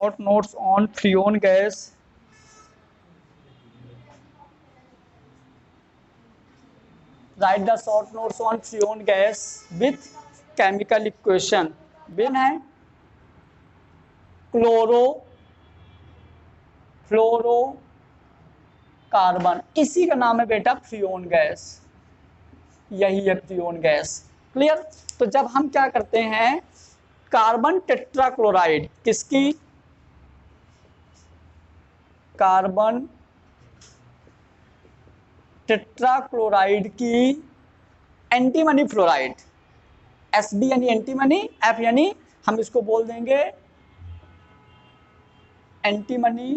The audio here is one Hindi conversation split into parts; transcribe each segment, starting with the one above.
short notes on freon gas. Write the short notes on freon gas with chemical equation. बिन है क्लोरो फ्लोरो कार्बन, इसी का नाम है बेटा फ्रीओन गैस। यही है फ्रीओन गैस। क्लियर। तो जब हम क्या करते हैं, कार्बन टेट्राक्लोराइड किसकी, कार्बन टेट्राक्लोराइड की एंटीमनी फ्लोराइड, एस डी यानी एंटीमनी, एफ यानी हम इसको बोल देंगे एंटीमनी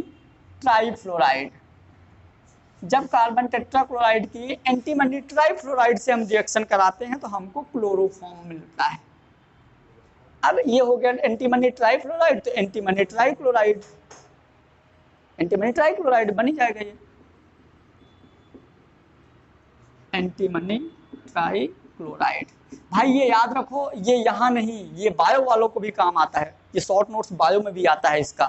ट्राइफ्लोराइड। जब कार्बन टेट्राक्लोराइड की एंटीमनी ट्राइफ्लोराइड से हम रिएक्शन कराते हैं तो हमको क्लोरोफॉर्म मिलता है। अब ये हो गया एंटीमनी ट्राइफ्लोराइड, तो एंटीमनी ट्राइक्लोराइड, एंटीमनी ट्राइक्लोराइड बन ही जाएगा ये एंटीमनी ट्राइक्लोराइड। भाई ये याद रखो, ये यहाँ नहीं, ये बायो वालों को भी काम आता है, ये शॉर्ट नोट्स बायो में भी आता है इसका,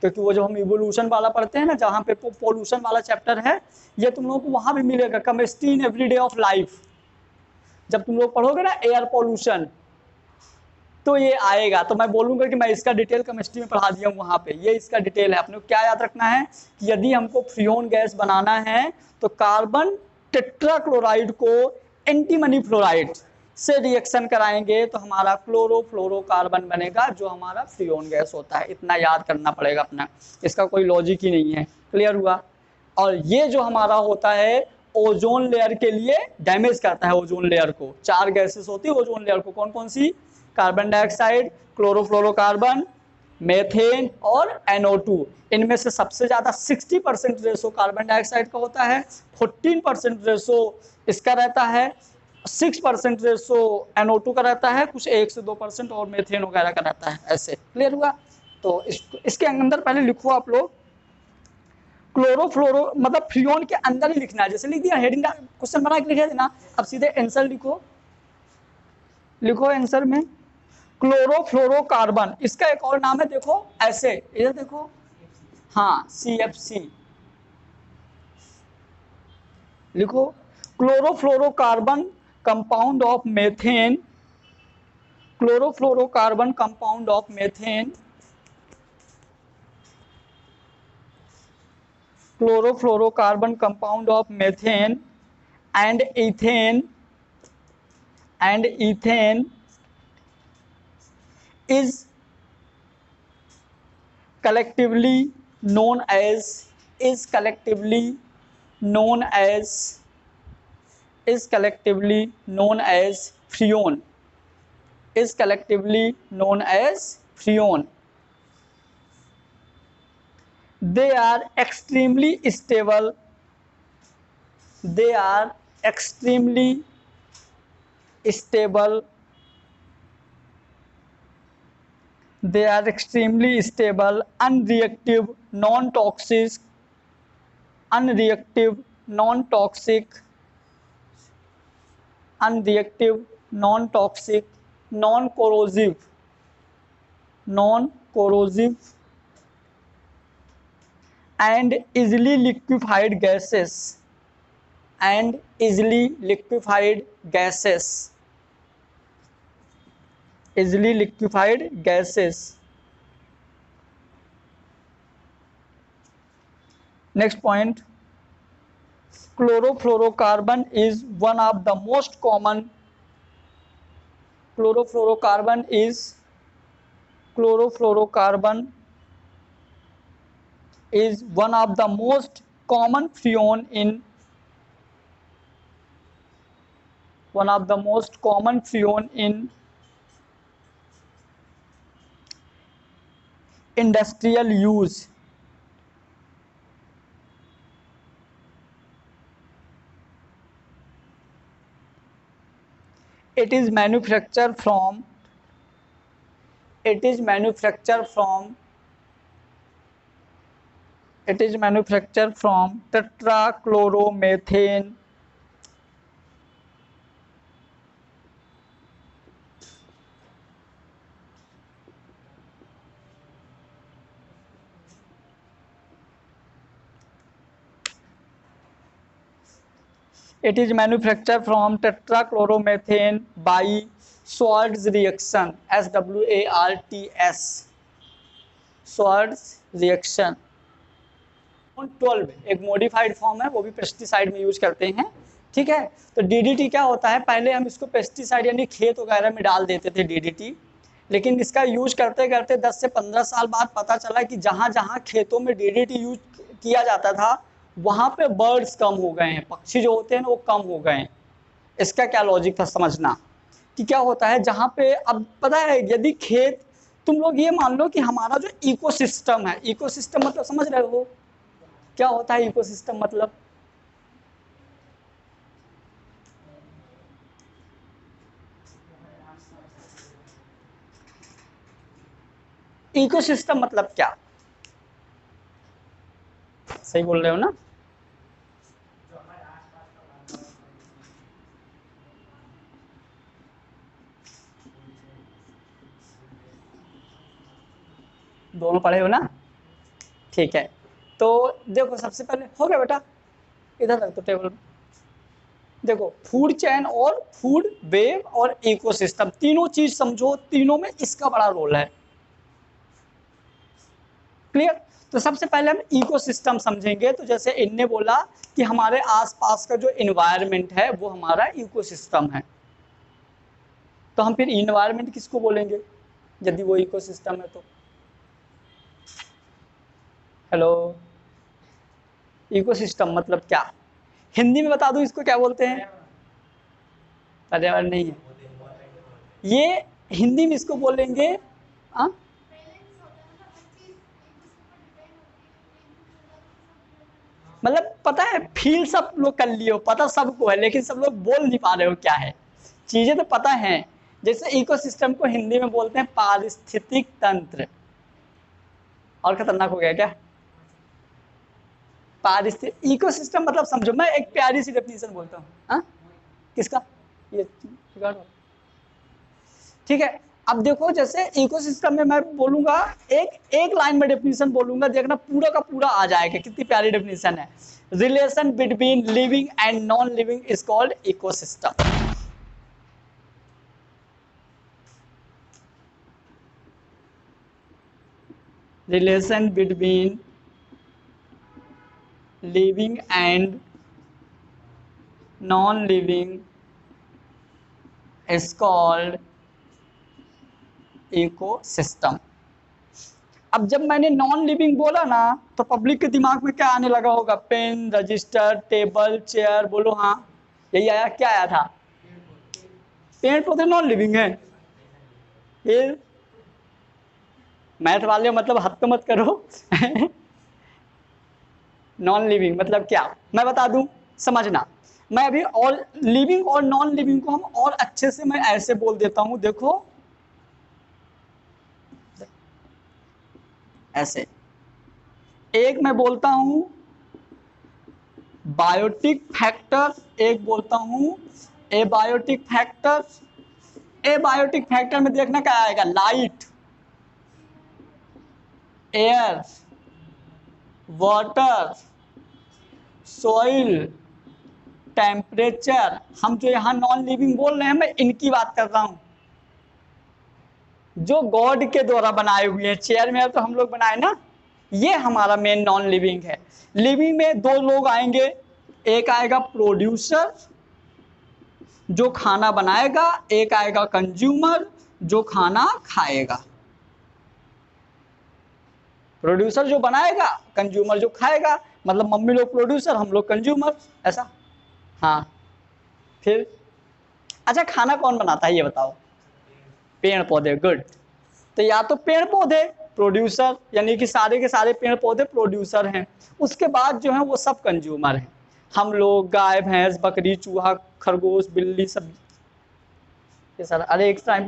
क्योंकि वो जो हम इवोल्यूशन वाला पढ़ते हैं ना, जहाँ पे पोल्यूशन वाला चैप्टर है, ये तुम लोगों को वहां भी मिलेगा, chemistry in everyday of life. जब तुम लोग पढ़ोगे ना एयर पोल्यूशन, तो ये आएगा, तो मैं बोलूंगा कि मैं इसका डिटेल केमिस्ट्री में पढ़ा दिया हूँ वहां पे, ये इसका डिटेल है। अपने को क्या याद रखना है कि यदि हमको फ्रीओन गैस बनाना है तो कार्बन टेट्राक्लोराइड को एंटीमनी फ्लोराइड से रिएक्शन कराएंगे तो हमारा क्लोरोफ्लोरोकार्बन बनेगा, जो हमारा फ्रीओन गैस होता है। इतना याद करना पड़ेगा अपना, इसका कोई लॉजिक ही नहीं है। क्लियर हुआ। और ये जो हमारा होता है ओजोन लेयर के लिए डैमेज करता है, ओजोन लेयर को। 4 गैसेस होती है ओजोन लेयर को, कौन कौन सी, कार्बन डाइऑक्साइड, क्लोरोफ्लोरोकार्बन, मेथेन और NO2। इनमें से सबसे ज्यादा 60% रेशो कार्बन डाइऑक्साइड का होता है, 14% रेशो इसका रहता है, 6% रेशो NO2 का रहता है, कुछ 1 से 2% और मेथेन वगैरह का रहता है। ऐसे क्लियर हुआ। तो इसके अंदर पहले लिखो आप लोग क्लोरोफ्लोरो, मतलब फ्रीओन के अंदर ही लिखना है, जैसे लिख दिया हेडिंग क्वेश्चन बना के लिख देना। अब सीधे आंसर लिखो, लिखो आंसर में क्लोरोफ्लोरोकार्बन, इसका एक और नाम है, देखो ऐसे, इधर देखो, हाँ CFC लिखो। Chlorofluorocarbon compound of methane, chlorofluorocarbon compound of methane, chlorofluorocarbon compound of methane and ethane, and ethane is collectively known as, is collectively known as, is collectively known as freon, is collectively known as freon. They are extremely stable, they are extremely stable, they are extremely stable, unreactive, non-toxic, unreactive, non-toxic, unreactive, non-toxic, non-corrosive, non-corrosive and easily liquefied gases, and easily liquefied gases, easily liquefied gases. Next point, chlorofluorocarbon is one of the most common, chlorofluorocarbon is, chlorofluorocarbon is one of the most common freon in, one of the most common freon in industrial use. It is manufactured from, it is manufactured from, it is manufactured from tetrachloromethane, it is manufacture from tetrachloromethane by Swarts reaction, SWARTS, Swarts reaction. 12 एक मॉडिफाइड फॉर्म है, वो भी पेस्टिसाइड में यूज करते हैं। ठीक है, तो DDT क्या होता है, पहले हम इसको पेस्टिसाइड यानी खेत वगैरह में डाल देते थे DDT, लेकिन इसका यूज करते करते 10 से 15 साल बाद पता चला कि जहाँ जहाँ खेतों में DDT यूज किया जाता था वहाँ पे बर्ड्स कम हो गए हैं, पक्षी जो होते हैं ना वो कम हो गए हैं। इसका क्या लॉजिक था समझना कि क्या होता है जहाँ पे, अब पता है यदि खेत, तुम लोग ये मान लो कि हमारा जो इकोसिस्टम है, इकोसिस्टम मतलब समझ रहे हो क्या होता है इकोसिस्टम मतलब? इकोसिस्टम मतलब क्या? सही बोल रहे हो ना? दोनों पढ़े हो ना? ठीक है, तो देखो सबसे पहले हो गया बेटा, इधर रख दो टेबल में। देखो फूड चेन और फूड वेव और इकोसिस्टम, तीनों चीज समझो, तीनों में इसका बड़ा रोल है। क्लियर? तो सबसे पहले हम इकोसिस्टम समझेंगे। तो जैसे इनने बोला कि हमारे आसपास का जो एनवायरनमेंट है वो हमारा इकोसिस्टम है, तो हम फिर इन्वायरमेंट किसको बोलेंगे यदि वो इकोसिस्टम है तो? हेलो, इकोसिस्टम मतलब क्या? हिंदी में बता दूं इसको क्या बोलते हैं? पर्यावरण नहीं है ये, हिंदी में इसको बोलेंगे आ? मतलब पता है फील सब लोग कर लियो, पता सबको है, लेकिन सब लोग बोल नहीं पा रहे हो क्या है। चीजें तो पता है। जैसे इकोसिस्टम को हिंदी में बोलते हैं पारिस्थितिक तंत्र। और खतरनाक हो गया क्या? पारिस्थितिक इकोसिस्टम मतलब समझो, मैं एक प्यारी सी डेफिनेशन बोलता हूँ। किसका? ये ठीक है। अब देखो जैसे इकोसिस्टम में मैं बोलूंगा, एक एक लाइन में डेफिनेशन बोलूंगा, देखना पूरा का पूरा आ जाएगा। कितनी प्यारी डेफिनेशन है। Relation between living and non living is called ecosystem. Relation between living and non living is called ecosystem. अब जब मैंने नॉन लिविंग बोला ना, तो पब्लिक के दिमाग में क्या आने लगा होगा? पेन, रजिस्टर, टेबल, चेयर, बोलो हाँ, यही आया। क्या आया था? पेड़ पौधे नॉन लिविंग है? फिर मैथ वाले मतलब हद तो मत करो। नॉन लिविंग मतलब क्या मैं बता दूं, समझना। मैं अभी और लिविंग और नॉन लिविंग को हम और अच्छे से मैं ऐसे बोल देता हूं, देखो ऐसे। एक मैं बोलता हूं बायोटिक फैक्टर, एक बोलता हूं एबायोटिक फैक्टर। एबायोटिक फैक्टर में देखना क्या आएगा? Light, air, water, soil, temperature. हम जो यहाँ नॉन लिविंग बोल रहे हैं मैं इनकी बात कर रहा हूं, जो गॉड के द्वारा बनाए हुए हैं। चेयर में तो हम लोग बनाए ना, ये हमारा मेन नॉन लिविंग है। लिविंग में दो लोग आएंगे, एक आएगा प्रोड्यूसर जो खाना बनाएगा, एक आएगा कंज्यूमर जो खाना खाएगा। प्रोड्यूसर जो बनाएगा, कंज्यूमर जो खाएगा, मतलब मम्मी लोग प्रोड्यूसर, हम लोग कंज्यूमर, ऐसा। हाँ फिर अच्छा, खाना कौन बनाता है ये बताओ? पेड़ पौधे। गुड। तो या तो पेड़ पौधे प्रोड्यूसर, यानी कि सारे के सारे पेड़ पौधे प्रोड्यूसर हैं, उसके बाद जो है वो सब कंज्यूमर हैं। हम लोग गाय, भैंस, बकरी, चूहा, खरगोश, बिल्ली, सब ये सारा। अरे एक टाइम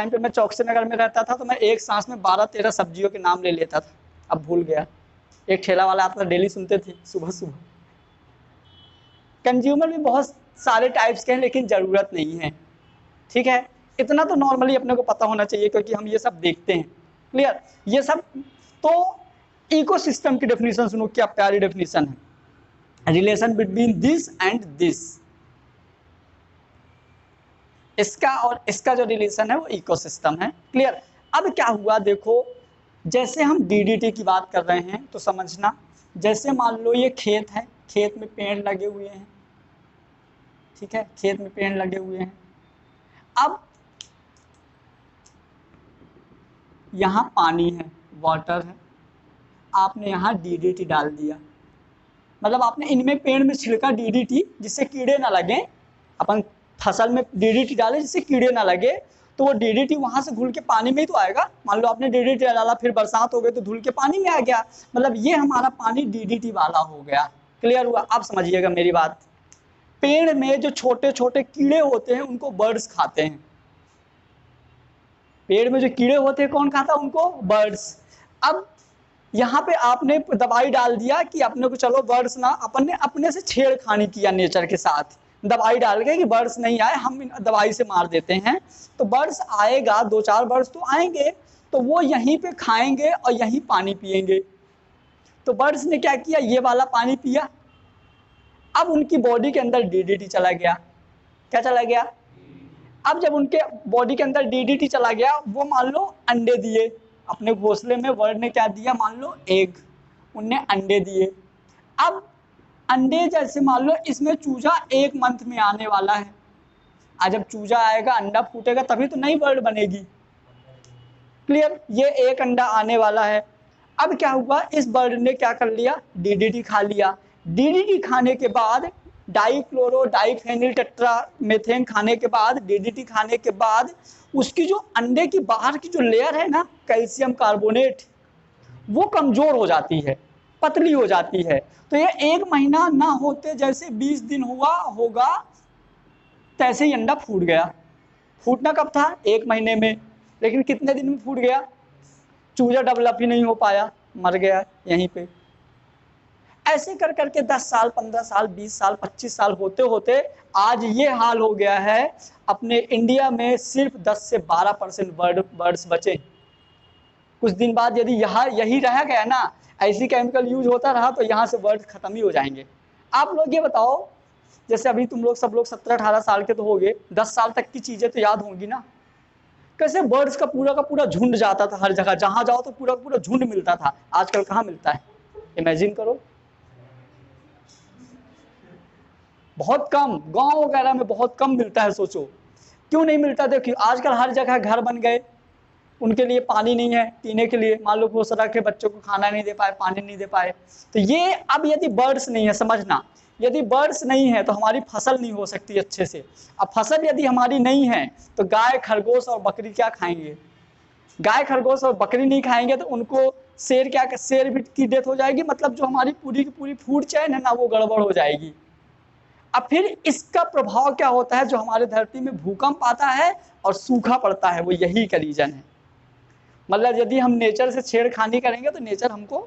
पे मैं चौकसी नगर में रहता था, तो मैं एक सांस में 12-13 सब्जियों के नाम ले लेता था, अब भूल गया। एक ठेला वाला आता था, डेली सुनते थे सुबह सुबह। कंज्यूमर भी बहुत सारे टाइप्स के हैं, लेकिन ज़रूरत नहीं है। ठीक है, इतना तो नॉर्मली अपने को पता होना चाहिए, क्योंकि हम ये सब देखते हैं। क्लियर? ये सब। तो इकोसिस्टम की डेफिनेशन सुनो, क्या प्यारी डेफिनेशन है। Relation between this and this, इसका और इसका जो रिलेशन है वो इकोसिस्टम है। क्लियर। अब क्या हुआ देखो, जैसे हम डीडीटी की बात कर रहे हैं तो समझना, जैसे मान लो ये खेत है, खेत में पेड़ लगे हुए हैं, ठीक है, खेत में पेड़ लगे हुए हैं। अब यहाँ पानी है, वाटर है, आपने यहाँ डीडीटी डाल दिया, मतलब आपने इनमें पेड़ में छिड़का डीडीटी जिससे कीड़े ना लगे, अपन फसल में डीडीटी डाले जिससे कीड़े ना लगे, तो वो डीडीटी वहां से घुल के पानी में ही तो आएगा। मान लो आपने डीडीटी डाला, फिर बरसात हो गई तो धुल के पानी में आ गया, मतलब ये हमारा पानी डीडीटी वाला हो गया। क्लियर हुआ। अब समझिएगा मेरी बात, पेड़ में जो छोटे छोटे कीड़े होते हैं उनको बर्ड्स खाते हैं, पेड़ में जो कीड़े होते हैं कौन खाता है उनको? बर्ड्स। अब यहाँ पे आपने दवाई डाल दिया कि अपने को चलो बर्ड्स ना, अपन ने अपने से छेड़खानी किया नेचर के साथ, दवाई डाल के कि बर्ड्स नहीं आए, हम दवाई से मार देते हैं। तो बर्ड्स आएगा, 2-4 बर्ड्स तो आएंगे, तो वो यहीं पे खाएंगे और यहीं पानी पिएंगे। तो बर्ड्स ने क्या किया, ये वाला पानी पिया, अब उनकी बॉडी के अंदर डीडीटी चला गया। क्या चला गया? अब जब उनके बॉडी के अंदर डीडीटी चला गया, वो मान लो अंडे दिए अपने घोंसले में, बर्ड ने क्या दिया, मान लो एग, उनने अंडे दिए। अब अंडे जैसे मान लो इसमें चूजा 1 मंथ में आने वाला है, आज जब चूजा आएगा अंडा फूटेगा तभी तो नई बर्ड बनेगी। क्लियर। ये 1 अंडा आने वाला है। अब क्या हुआ, इस बर्ड ने क्या कर लिया, डीडीटी खा लिया। डीडीटी खाने के बाद डाइक्लोरो डाइफेनिल टेट्रामेथेन खाने के बाद, डीडीटी खाने के बाद उसकी जो अंडे की बाहर की जो लेयर है ना, कैल्शियम कार्बोनेट, वो कमजोर हो जाती है, पतली हो जाती है। तो ये 1 महीना ना होते जैसे 20 दिन हुआ होगा, तैसे ही अंडा फूट गया। फूटना कब था? 1 महीने में, लेकिन कितने दिन में फूट गया? चूजा डेवलप ही नहीं हो पाया, मर गया यहीं पे। ऐसे कर करके 10 साल, 15 साल, 20 साल, 25 साल होते होते आज ये हाल हो गया है, अपने इंडिया में सिर्फ 10 से 12% बर्ड्स बचे। कुछ दिन बाद यदि यहाँ यही रह गया ना, ऐसी केमिकल यूज होता रहा, तो यहाँ से बर्ड खत्म ही हो जाएंगे। आप लोग ये बताओ, जैसे अभी तुम लोग सब लोग 17-18 साल के तो हो गए, 10 साल तक की चीजें तो याद होंगी ना, कैसे बर्ड्स का पूरा झुंड जाता था हर जगह, जहां जाओ तो पूरा झुंड मिलता था। आजकल कहाँ मिलता है? इमेजिन करो, बहुत कम, गांव वगैरह में बहुत कम मिलता है। सोचो क्यों नहीं मिलता? देखिए आजकल हर जगह घर बन गए, उनके लिए पानी नहीं है पीने के लिए, मान लो वो सड़क के बच्चों को खाना नहीं दे पाए, पानी नहीं दे पाए। तो ये अब यदि बर्ड्स नहीं है, समझना, यदि बर्ड्स नहीं है तो हमारी फसल नहीं हो सकती अच्छे से। अब फसल यदि हमारी नहीं है तो गाय खरगोश और बकरी क्या खाएंगे? गाय खरगोश और बकरी नहीं खाएंगे तो उनको शेर शेर भी की डेथ हो जाएगी, मतलब जो हमारी पूरी की पूरी फूड चेन है ना, वो गड़बड़ हो जाएगी। अब फिर इसका प्रभाव क्या होता है, जो हमारे धरती में भूकंप आता है और सूखा पड़ता है, वो यही का रीजन है। मतलब यदि हम नेचर से छेड़खानी करेंगे तो नेचर हमको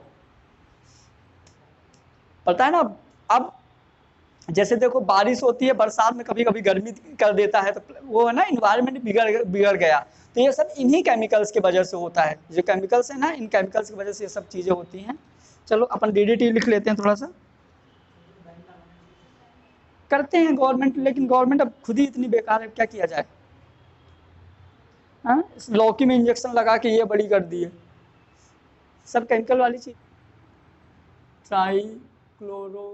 पता है ना। अब जैसे देखो बारिश होती है, बरसात में कभी कभी गर्मी कर देता है, तो वो है ना इन्वायरमेंट बिगड़ गया। तो ये सब इन्हीं केमिकल्स की वजह से होता है, जो केमिकल्स है ना, इन केमिकल्स की वजह से ये सब चीजें होती हैं। चलो अपन डीडीटी लिख लेते हैं, थोड़ा सा करते हैं गवर्नमेंट, लेकिन गवर्नमेंट अब खुद ही इतनी बेकार है, क्या किया जाए। हाँ, लौकी में इंजेक्शन लगा के ये बड़ी कर दी है, सब केमिकल वाली चीज। Try chloro